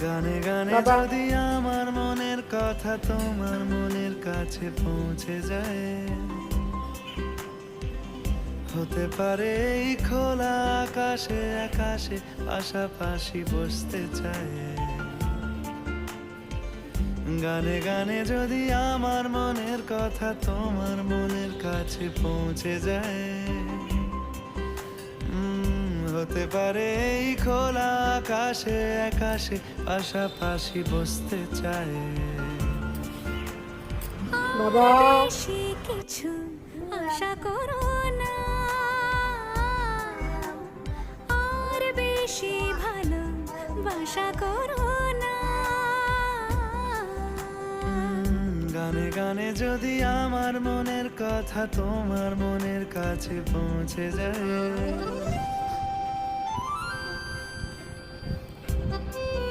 গানে গানে বাবা যদি আমার মনের কথা তোমার মনের কাছে পৌঁছে যায়, হতে পারে এই খোলা আকাশে আকাশে পাশাপাশি বসতে চায়। গানে গানে যদি আমার মনের কথা তোমার মনের কাছে পৌঁছে যায়, হতে পারে এই খোলা আকাশে আকাশে পাশাপাশি বসতে চায়। বাবা বেশি কিছু আশা করো না, আর বেশি ভালোবাসা করো না। গানে গানে যদি আমার মনের কথা তোমার মনের কাছে পৌঁছে যায়,